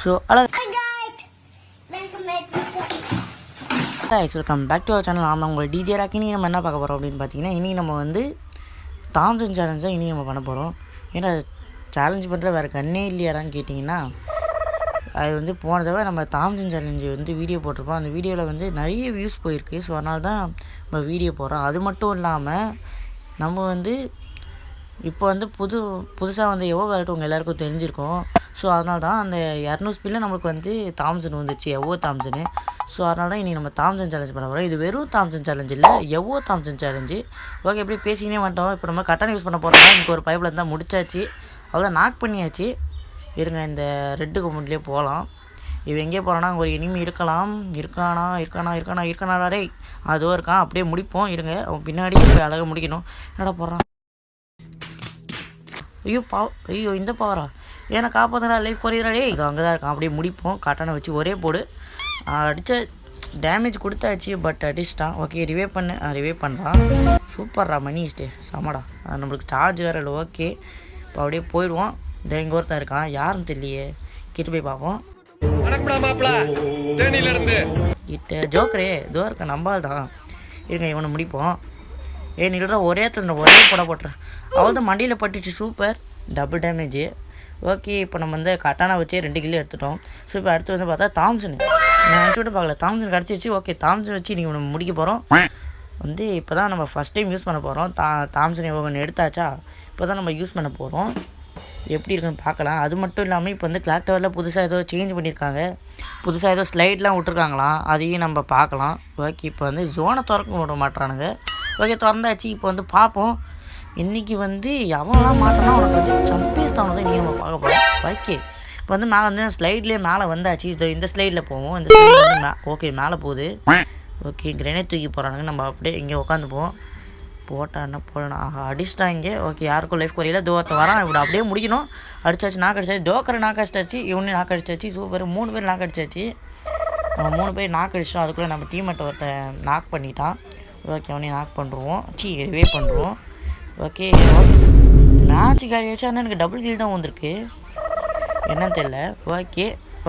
So hello guys, welcome back to our channel. நான் உங்கள் DJ rakhi. இனி நம்ம என்ன பார்க்க போகிறோம் அப்படின்னு பார்த்தீங்கன்னா, இனி நம்ம வந்து தாம்சன் சேலஞ்சை இனி நம்ம பண்ண போகிறோம். ஏன்னா சேலஞ்ச் பண்ணுற வேறு கண்ணே இல்லையாடான்னு கேட்டிங்கன்னா, அது வந்து போன தடவை நம்ம தாம்சன் சேலஞ்சு வந்து வீடியோ போட்டிருப்போம். அந்த வீடியோவில் வந்து நிறைய வியூஸ் போயிருக்கு. ஸோ அதனால தான் நம்ம வீடியோ போடுறோம். அது மட்டும் இல்லாமல் நம்ம வந்து இப்போ வந்து புதுசாக வந்து எவ்வளோ விளையாட்டு உங்கள் எல்லாேருக்கும் தெரிஞ்சிருக்கும். ஸோ அதனால தான் அந்த 200 ஸ்பீடில் நம்மளுக்கு வந்து தாம்சன் வந்துச்சு, எவ்வளோ தாம்சனு. ஸோ அதனால தான் இனி நம்ம தாம்சன் சேலஞ்ச் பண்ண போகிறோம். இது வெறும் தாம்சன் சேலஞ்ச் இல்லை, எவ்வளோ தாம்சன் சேலஞ்சு. ஓகே, எப்படி பேசிக்கினே வந்துட்டோம். இப்போ நம்ம கட்டணம் யூஸ் பண்ண போகிறோம்னா எனக்கு ஒரு பைப்பில் இருந்தால் முடிச்சாச்சு, அவ்வளோ நாக் பண்ணியாச்சு. இருங்க, இந்த ரெட்டு கமெண்ட்லேயே போகலாம். இவன் எங்கே போகிறான்னா அங்கே ஒரு இனிமே இருக்கானா டேய், அதோ இருக்கான். அப்படியே முடிப்போம். இருங்க, அவன் பின்னாடி அழகாக முடிக்கணும். என்னடா போடுறான்? ஐயோ இந்த பவரா? ஏன்னா காப்பாற்றுறா, லைஃப் குறையிறாடே. இது அங்கே தான் இருக்கான். அப்படியே முடிப்போம். கட்டணை வச்சு ஒரே போடு. அடித்த டேமேஜ் கொடுத்தாச்சு, பட் அடிச்சிட்டான். ஓகே, ரிவே பண்ணுறான். சூப்பர்ரா, மணி இஸ்டே சமாடா. நம்மளுக்கு சார்ஜ் வேறு இல்லை. ஓகே, இப்போ அப்படியே போயிடுவோம். இந்த இங்கே ஒருத்தன் இருக்கான், யாருன்னு தெரியலையே. கிட்ட போய் பார்ப்போம். கிட்ட ஜோக்கரே இதோ இருக்க, நம்பால் தான். இருங்க, இவனை முடிப்போம். நில்றா, ஒரே போட்டுறேன். அவள் தான் மண்டியில் பட்டுச்சு. Super, double damage. ஓகே, இப்போ நம்ம வந்து கட்டானா வச்சே 2 கிலோ எடுத்துட்டோம். ஸோ இப்போ அடுத்து வந்து பார்த்தா தாம்சனு. நான் நினச்சி விட்டு பார்க்கல, தாம்சன் கிடச்சிருச்சு. ஓகே, தாம்சன் வச்சு நீங்கள் நம்ம முடிக்க போகிறோம். வந்து இப்போ தான் நம்ம ஃபஸ்ட் டைம் யூஸ் பண்ண போகிறோம். தாம்சன் ஒன்று எடுத்தாச்சா, இப்போ தான் நம்ம யூஸ் பண்ண போகிறோம். எப்படி இருக்குன்னு பார்க்கலாம். அது மட்டும் இல்லாமல் இப்போ வந்து கிளாக் டவரில் புதுசாக ஏதோ சேஞ்ச் பண்ணியிருக்காங்க. புதுசாக ஏதோ ஸ்லைட்லாம் விட்ருக்காங்களாம், அதையும் நம்ம பார்க்கலாம். ஓகே, இப்போ வந்து ஜோனை திறக்க விட மாட்டுறானுங்க. ஓகே, திறந்தாச்சு. இப்போ வந்து பார்ப்போம். இன்றைக்கி வந்து எவனெல்லாம் மாட்டோன்னா அவனுக்கு வந்து சம்பேஸ் தான் வந்து நீங்கள் நம்ம பார்க்க போகிறோம். ஓகே, இப்போ வந்து மேலே வந்து ஸ்லைட்லேயே மேலே வந்தாச்சு. இந்த ஸ்லைடில் போவோம். இந்த ஸ்லைடில் வந்து ஓகே மேலே போகுது. ஓகே, கிரேனேட் தூக்கி போகிறானுங்க. நம்ம அப்படியே இங்கே உட்காந்துப்போம். போட்டால் என்ன போடணும்? அடிச்சிட்டா இங்கே. ஓகே, யாருக்கும் லைஃப் குறையில. தோத்தை வரான். இப்படி அப்படியே முடிக்கணும். அடிச்சாச்சு, நாக்கு அடிச்சாச்சு. டோக்கரை நாக்கு அடிச்சாச்சு, இவனே நாக்கு அடிச்சாச்சு. சூப்பர், 3 பேர் நாக்கு அடிச்சாச்சு. நம்ம 3 பேர் நாக்கு அடிச்சிட்டோம். அதுக்குள்ளே நம்ம டீம்மேட்டை ஒருத்த நாக் பண்ணிட்டான். ஓகே, அவனையும் நாக் பண்ணுறோம். ரிவே பண்ணுறோம். ஓகே, மேட்ச் காலியாச்சு. ஆனால் எனக்கு டபுள் கில் தான் வந்திருக்கு, என்னன்னு தெரியல.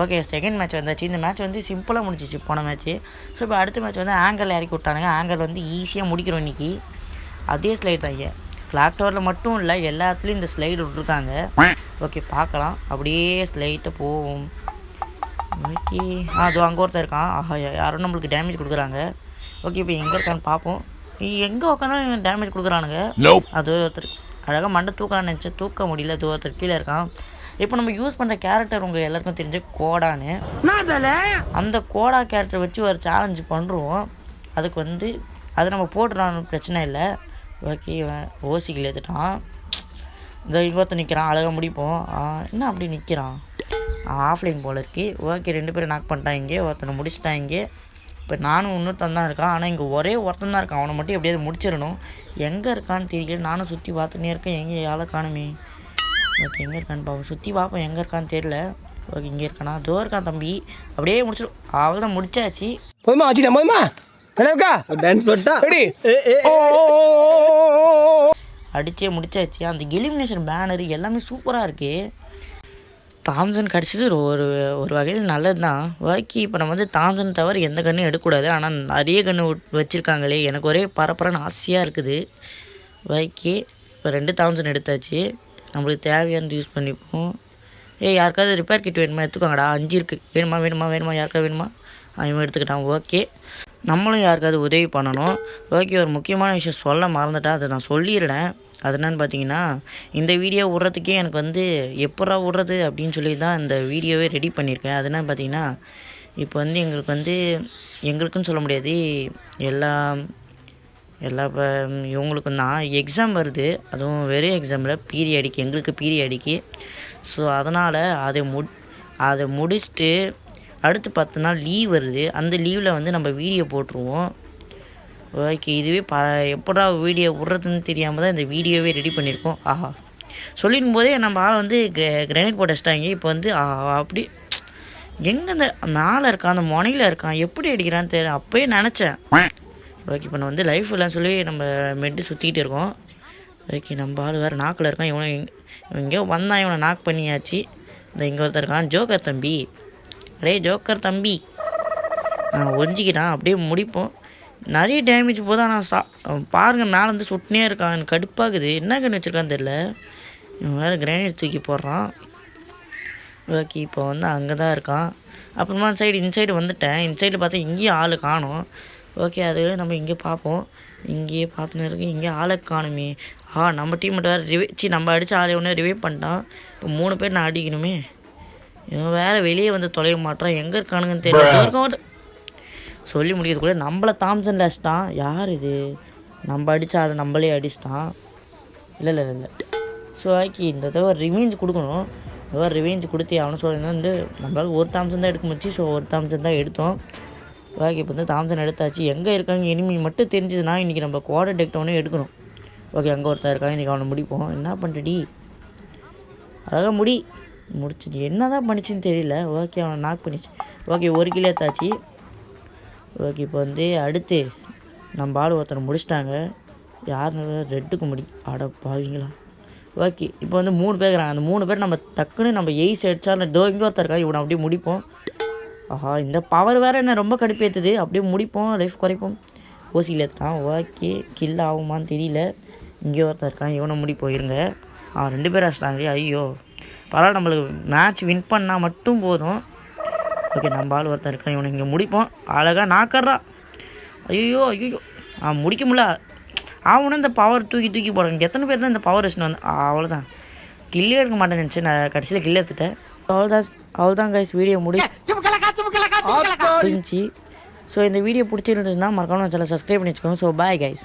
ஓகே, செகண்ட் மேட்ச் வந்தாச்சு. இந்த மேட்ச் வந்து சிம்பிளாக முடிஞ்சிச்சு போன மேட்ச்சு. ஸோ இப்போ அடுத்த மேட்ச் வந்து ஆங்கரில் இறக்கி விட்டானுங்க. ஆங்கர் வந்து ஈஸியாக முடிக்கிறோம் இன்றைக்கி. அதே ஸ்லைடு தான் இங்கே கிளாக் டவரில் மட்டும் இல்லை, எல்லாத்துலேயும் இந்த ஸ்லைடு விட்ருக்காங்க. ஓகே, பார்க்கலாம். அப்படியே ஸ்லைட்டை போவோம். ஓகே, அது அங்கே ஒருத்தர் இருக்கான். யாரும் நம்மளுக்கு டேமேஜ் கொடுக்குறாங்க. ஓகே, இப்போ எங்கே இருக்கான்னு பார்ப்போம். எங்கே உட்காந்தாலும் டேமேஜ் கொடுக்குறானுங்க. அது ஒருத்தர் அழகாக மண்டை தூக்கலான்னு நினச்சா தூக்க முடியல. அது ஒருத்தர் கீழே இருக்கான். இப்போ நம்ம யூஸ் பண்ணுற கேரக்டர் உங்களுக்கு எல்லாருக்கும் தெரிஞ்ச கோடான்னு. அந்த கோடா கேரக்டர் வச்சு ஒரு சேலஞ்சு பண்ணுறோம். அதுக்கு வந்து அது நம்ம போட்டுறான்னு பிரச்சனை இல்லை. ஓகே, ஓசிக்கில் ஏற்றுட்டான். இந்த இங்கே ஒருத்தர் நிற்கிறான். அழகாக முடிப்போம். என்ன அப்படி நிற்கிறான்? ஆஃப்லைன் போல் இருக்கு. ஓகே, 2 பேரும் நாக் பண்ணிட்டான். இங்கே ஒருத்தனை முடிச்சிட்டான். இங்கே இப்போ நானும் இன்னொருத்தன் தான் இருக்கான். ஆனால் இங்கே ஒரே ஒருத்தன் தான் இருக்கான். அவனை மட்டும் எப்படியாவது முடிச்சிடணும். எங்கே இருக்கான்னு தெரியல. நானும் சுற்றி பார்த்துன்னே இருக்கேன். எங்கே யாரை காணுமே. ஓகே, எங்கே இருக்கான்னு பார்ப்போம். சுற்றி பார்ப்போம், எங்கே இருக்கான்னு தெரியல. ஓகே, இங்கே இருக்கானா? அதோ இருக்கான் தம்பி. அப்படியே முடிச்சிடும். அவள் தான் முடிச்சாச்சு. அடிச்சே முடிச்சாச்சு. அந்த எலிமினேஷன் பேனரு எல்லாமே சூப்பராக இருக்குது. தாம்சன் கிடச்சது ஒரு வகையில் நல்லது தான். ஓகே, இப்போ நம்ம வந்து தாம்சன் தவிர எந்த கன்னும் எடுக்கக்கூடாது. ஆனால் நிறைய கன்று வச்சுருக்காங்களே, எனக்கு ஒரே பரப்பரன்னு ஆசையாக இருக்குது. ஓகே, இப்போ 2 தாம்சன் எடுத்தாச்சு. நம்மளுக்கு தேவையானது யூஸ் பண்ணிப்போம். யாருக்காவது ரிப்பேர் கிட் வேணுமா? எடுத்துக்கோங்கடா. 5 இருக்குது. வேணுமா? யாருக்காவது வேணுமா? அவன் எடுத்துக்கிட்டான். ஓகே, நம்மளும் யாருக்காவது உதவி பண்ணணும். ஓகே, ஒரு முக்கியமான விஷயம் சொல்ல மறந்துட்டேன், அதை நான் சொல்லிடுறேன். அது என்னன்னு பார்த்தீங்கன்னா, இந்த வீடியோ விட்றதுக்கே எனக்கு வந்து எப்படா விட்றது அப்படின்னு சொல்லி தான் இந்த வீடியோவே ரெடி பண்ணியிருக்கேன். அது என்னன்னு பார்த்தீங்கன்னா, இப்போ வந்து எங்களுக்குன்னு சொல்ல முடியாது, எல்லா இப்போ இவங்களுக்கும் தான் எக்ஸாம் வருது. அதுவும் வெறும் எக்ஸாமில் பீரியடிக்கு, எங்களுக்கு பீரியடிக்கு. ஸோ அதனால் அதை முடிச்சுட்டு அடுத்து 10 நாள் லீவ் வருது. அந்த லீவில் வந்து நம்ம வீடியோ போட்டுருவோம். ஓகே, இதுவே எப்படா வீடியோ விட்றதுன்னு தெரியாமல் தான் இந்த வீடியோவே ரெடி பண்ணியிருக்கோம். சொல்லிடும் போதே நம்ம ஆள் வந்து கிரனைட் போட்டு வச்சிட்டாங்க. இப்போ வந்து அப்படி எங்கே அந்த மேலே இருக்கான், அந்த முனையில் இருக்கான், எப்படி அடிக்கிறான்னு தெரியல. அப்போயே நினச்சேன். ஓகே, இப்போ நான் வந்து லைஃப் இல்லைன்னு சொல்லி நம்ம மெட்டு சுற்றிக்கிட்டு இருக்கோம். ஓகே, நம்ம ஆள் வேறு நாக்கில் இருக்கான். இவனை எங்கேயோ வந்தான். இவனை நாக் பண்ணியாச்சு. இந்த இங்கே ஒருத்தர் இருக்கான், ஜோக்கர் தம்பி. ஜோக்கர் தம்பி ஒஞ்சிக்கிட்டான். அப்படியே முடிப்போம். நிறைய டேமேஜ் போதும். ஆனால் பாருங்கள், மேலே வந்து சுட்டுனே இருக்கான். எனக்கு கடுப்பாகுது. என்ன கண்ணு வச்சுருக்கான்னு தெரில. இவன் வேறு கிரானைட் தூக்கி போடுறான். ஓகே, இப்போ வந்து அங்கே தான் இருக்கான். அப்புறமா இன்சைடு வந்துட்டேன். இன்சைடு பார்த்தா இங்கேயும் ஆள் காணும். ஓகே, அது நம்ம இங்கே பார்ப்போம். இங்கேயே பார்த்துன்னு இருக்கு. இங்கே ஆளை காணுமே. நம்ம டீம் மட்டும் வேறு நம்ம அடித்த ஆளை ஒன்று ரிவைவ் பண்ணிட்டான். இப்போ 3 பேர் நான் அடிக்கணுமே. இவன் வேறு வெளியே வந்து தொலைய மாட்டான். எங்கே இருக்கானுங்கன்னு தெரியல. சொல்லி முடிக்கிறதுக்குள்ளே நம்மளை தாம்சன் அடிச்சிட்டான். யார் இது? நம்ம அடித்த ஆளை நம்மளே அடிச்சிட்டான். இல்லை. ஸோ ஓகே, இந்த தடவை ரிவெஞ்ச் கொடுக்கணும். இந்த ரிவெஞ்ச் கொடுத்து அவனு சொல்லியிருந்தா வந்து நம்மளால் ஒரு தாம்சன் தான் எடுக்க முடிச்சு. ஸோ ஒரு தாம்சன் தான் எடுத்தோம். ஓகே, இப்போ வந்து தாம்சன் எடுத்தாச்சு. எங்கே இருக்காங்க எனிமி மட்டும் தெரிஞ்சதுன்னா இன்றைக்கி நம்ம குவார்டர் டெக்டவுனே எடுக்கணும். ஓகே, அங்கே ஒருத்தர் இருக்காங்க. இன்றைக்கி அவனை முடிப்போம். என்ன பண்ணுறடி? அழகாக முடிச்சிச்சு. என்ன தான் பண்ணிச்சின்னு தெரியல. ஓகே, அவனை நாக் பண்ணிச்சு. ஓகே, 1 கிலோ எடுத்தாச்சு. ஓகே, இப்போ வந்து அடுத்து நம்ம ஆள் ஒருத்தர் முடிச்சிட்டாங்க. யாருன்னு ரெட்டுக்கு முடி பாவீங்களா? ஓகே, இப்போ வந்து 3 பேர் இருக்கிறாங்க. அந்த 3 பேர் நம்ம டக்குன்னு நம்ம எய்ஸ் அடித்தாலும் இங்கே ஒருத்தர் இருக்கா. இவனை அப்படியே முடிப்போம். இந்த பவர் வேறு என்ன ரொம்ப கடுப்பேற்றுது. அப்படியே முடிப்போம். லைஃப் குறைப்போம். ஓசியில் ஏற்றுட்டான். ஓகே, கில் ஆகுமான்னு தெரியல. இங்கே ஒருத்தர் இருக்கான். இவனை முடிப்போம். இருங்க, 2 பேர் அடிச்சிட்டாங்க. ஐயோ, பரவாயில்ல, நம்மளுக்கு மேட்ச் வின் பண்ணால் மட்டும் போதும். ஓகே, நம்ம ஆள் ஒருத்தர் இருக்கான். இவனை இங்கே முடிப்போம். அழகாக நாக்கறான். ஐயோ முடிக்க முடியல. அவனும் இந்த பவர் தூக்கி போடுறாங்க. எத்தனை பேர் தான் இந்த பவர் வச்சுன்னு வந்து அவ்வளோதான். கில்லே எடுக்க மாட்டேன்னு நினச்சி நான் கடைசியில் கில்லே எடுத்துட்டேன். அவ்வளோதான் கைஸ், வீடியோ முடிஞ்சி. ஸோ இந்த வீடியோ பிடிச்சிருந்துச்சுன்னா மறக்காம சேனலை சப்ஸ்கிரைப் பண்ணி வச்சுக்கோங்க. So bye guys.